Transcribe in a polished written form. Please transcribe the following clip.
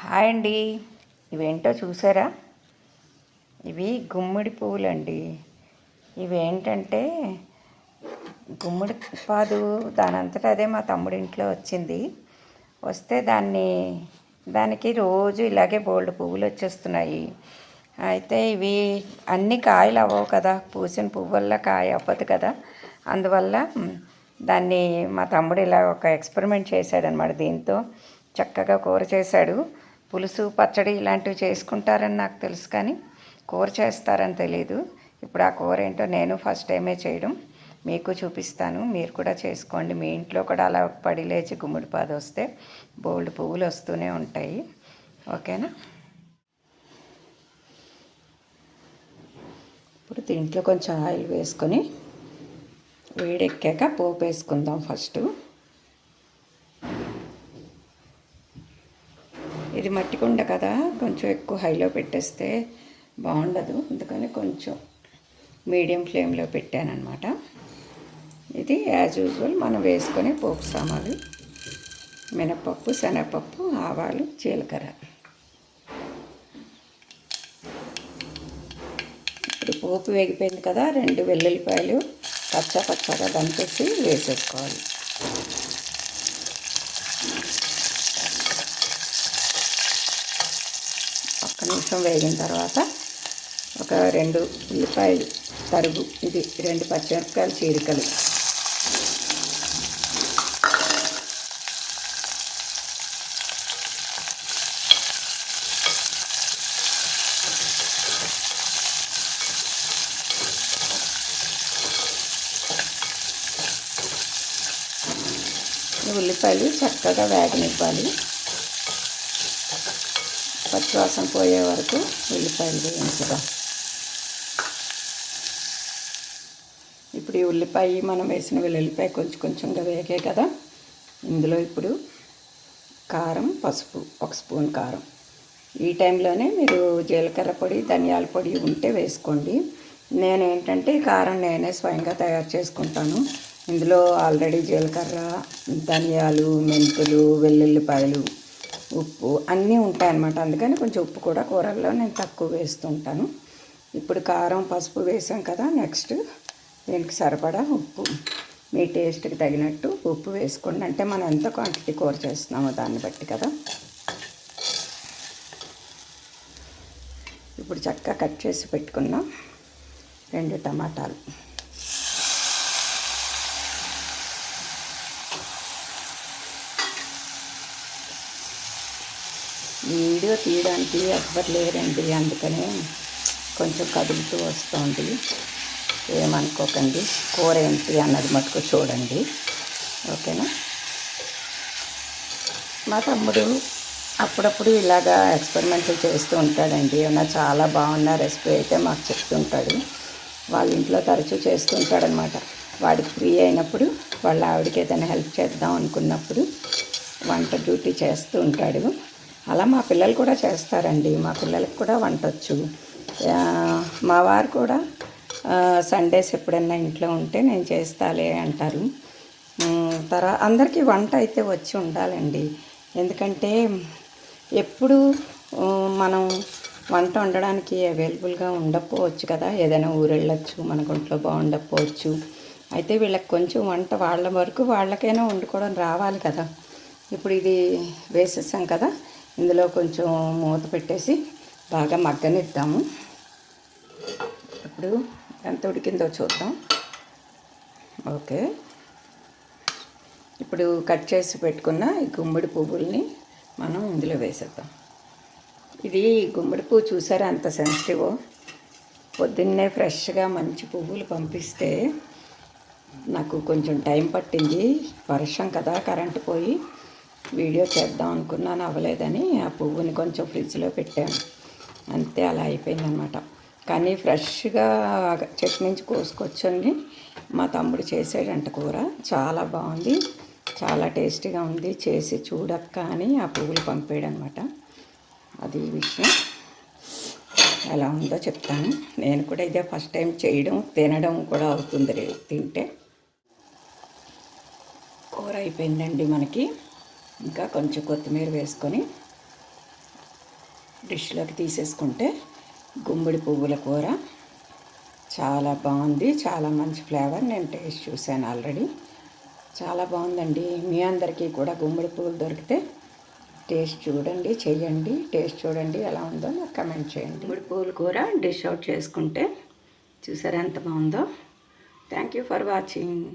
Hi అండి. ఇవేంటో చూసారా? ఇవి గుమ్మడి పువ్వులండి. ఇవేంటంటే గుమ్మడి పాదు దానంతట అదే మా తమ్ముడి ఇంట్లో వచ్చింది. వస్తే దానికి రోజు ఇలాగే బోల్డ్ పువ్వులు వచ్చేస్తున్నాయి. అయితే ఇవి అన్ని కాయలు అవ్వవు కదా, పూసిన పువ్వుల్లో కాయ అవ్వదు కదా. అందువల్ల మా తమ్ముడు ఇలా ఒక ఎక్స్పెరిమెంట్ చేశాడనమాట. దీంతో చక్కగా కూర చేశాడు. పులుసు పచ్చడి ఇలాంటివి చేసుకుంటారని నాకు తెలుసు, కానీ కూర చేస్తారని తెలీదు. ఇప్పుడు ఆ కూర ఏంటో నేను ఫస్ట్ టైమే చేయడం, మీకు చూపిస్తాను. మీరు కూడా చేసుకోండి. మీ ఇంట్లో కూడా అలా పడి లేచి గుమ్మడి పాదు వస్తే బోల్డ్ పువ్వులు వస్తూనే ఉంటాయి. ఓకేనా? ఇప్పుడు దీంట్లో కొంచెం ఆయిల్ వేసుకొని వేడెక్కాక పోపు వేసుకుందాం. ఫస్ట్ ఇది మట్టి కుండ కదా, కొంచెం ఎక్కువ హైలో పెట్టేస్తే బాగుండదు. అందుకని కొంచెం మీడియం ఫ్లేమ్లో పెట్టానమాట. ఇది యాజ్ యూజువల్ మనం వేసుకొని పోపు సామాన్లు మినపప్పు, శనగపప్పు, ఆవాలు, జీలకర్ర. ఇప్పుడు పోపు వేగిపోయింది కదా, 2 వెల్లుల్లిపాయలు పచ్చగా దంపేసి వేసేసుకోవాలి. ఒక్క నిమిషం వేగిన తర్వాత ఒక 2 ఉల్లిపాయలు తరుగు, ఇది 2 పచ్చిమిరపకాయలు చీరికలు, ఉల్లిపాయలు చక్కగా వేగనివ్వాలి. పచ్చివాసన పోయే వరకు ఉల్లిపాయలు వేయించుదాం. ఇప్పుడు ఈ ఉల్లిపాయ మనం వేసిన వెల్లుల్లిపాయ కొంచెంగా వేగే కదా, ఇందులో ఇప్పుడు కారం, పసుపు, 1 స్పూన్ కారం. ఈ టైంలోనే మీరు జీలకర్ర పొడి, ధనియాల పొడి ఉంటే వేసుకోండి. నేనేంటంటే కారం నేనే స్వయంగా తయారు చేసుకుంటాను. ఇందులో ఆల్రెడీ జీలకర్ర, ధనియాలు, మెంతులు, వెల్లుల్లిపాయలు, ఉప్పు అన్నీ ఉంటాయన్నమాట. అందుకని కొంచెం ఉప్పు కూడా కూరల్లో నేను తక్కువ వేస్తుంటాను. ఇప్పుడు కారం, పసుపు వేసాం కదా, నెక్స్ట్ దీనికి సరిపడా ఉప్పు, మీ టేస్ట్కి తగినట్టు ఉప్పు వేసుకోండి. అంటే మనం ఎంత క్వాంటిటీ కూర చేస్తున్నామో దాన్ని బట్టి కదా. ఇప్పుడు చక్కగా కట్ చేసి పెట్టుకున్నాం 2 టమాటాలు. వీడియో తీయడానికి ఎవ్వరు లేరండి, అందుకనే కొంచెం కదులుతూ వస్తుంది. ఏమనుకోకండి, కూర ఏంటి అన్నది మటుకు చూడండి. ఓకేనా? మా తమ్ముడు అప్పుడప్పుడు ఇలాగా ఎక్స్పెరిమెంట్లు చేస్తూ ఉంటాడండి. ఏమన్నా చాలా బాగున్న రెసిపీ అయితే మాకు చెప్తుంటాడు. వాళ్ళ ఇంట్లో తరచూ చేస్తూ ఉంటాడనమాట. వాడికి ఫ్రీ అయినప్పుడు వాళ్ళ ఆవిడకి ఏదైనా హెల్ప్ చేద్దాం అనుకున్నప్పుడు వంట డ్యూటీ చేస్తూ ఉంటాడు. అలా మా పిల్లలు కూడా చేస్తారండి. మా పిల్లలకు కూడా వంటొచ్చు. మా వారు కూడా సండేస్ ఎప్పుడన్నా ఇంట్లో ఉంటే నేను చేస్తాలే అంటారు. అందరికీ వంట అయితే వచ్చి ఉండాలండి. ఎందుకంటే ఎప్పుడు మనం వంట వండడానికి అవైలబుల్గా ఉండకపోవచ్చు కదా, ఏదైనా ఊరెళ్ళచ్చు, మన ఒంట్లో బాగుండకపోవచ్చు. అయితే వీళ్ళకి కొంచెం వంట వాళ్ళ వరకు వాళ్ళకైనా వండుకోవడం రావాలి కదా. ఇప్పుడు ఇది వేసేసాం కదా, ఇందులో కొంచెం మూత పెట్టేసి బాగా మగ్గనిద్దాము. ఇప్పుడు ఎంత ఉడికిందో చూద్దాం. ఓకే, ఇప్పుడు కట్ చేసి పెట్టుకున్న ఈ గుమ్మడి పువ్వుల్ని మనం ఇందులో వేసేద్దాం. ఇది గుమ్మడి పువ్వు చూసారా అంత సెన్సిటివ్. పొద్దున్నే ఫ్రెష్గా మంచి పువ్వులు పంపిస్తే నాకు కొంచెం టైం పట్టింది. వర్షం కదా, కరెంటు పోయి వీడియో చేద్దాం అనుకున్నాను, అవ్వలేదని ఆ పువ్వుని కొంచెం ఫ్రిడ్జ్లో పెట్టాను. అంతే, అలా అయిపోయిందనమాట. కానీ ఫ్రెష్గా చెట్టు నుంచి కోసుకొచ్చని మా తమ్ముడు చేసాడంట కూర. చాలా బాగుంది, చాలా టేస్టీగా ఉంది. చేసి చూడక్క అని ఆ పువ్వులు పంపాడనమాట. అది విషయం. ఎలా ఉందో చెప్తాను. నేను కూడా ఇదే ఫస్ట్ టైం చేయడం, తినడం కూడా అవుతుంది. తింటే కూర అయిపోయిందండి మనకి. ఇంకా కొంచెం కొత్తిమీర వేసుకొని డిష్లోకి తీసేసుకుంటే గుమ్మడి పువ్వుల కూర చాలా బాగుంది. చాలా మంచి ఫ్లేవర్. నేను టేస్ట్ చూశాను ఆల్రెడీ. చాలా బాగుందండి. మీ అందరికీ కూడా గుమ్మడి పువ్వులు దొరికితే టేస్ట్ చూడండి, చెయ్యండి. టేస్ట్ చూడండి ఎలా ఉందో నాకు కమెంట్ చేయండి. గుమ్మడి పువ్వుల కూర డిష్ అవుట్ చేసుకుంటే చూసారా ఎంత బాగుందో. Thank you for watching.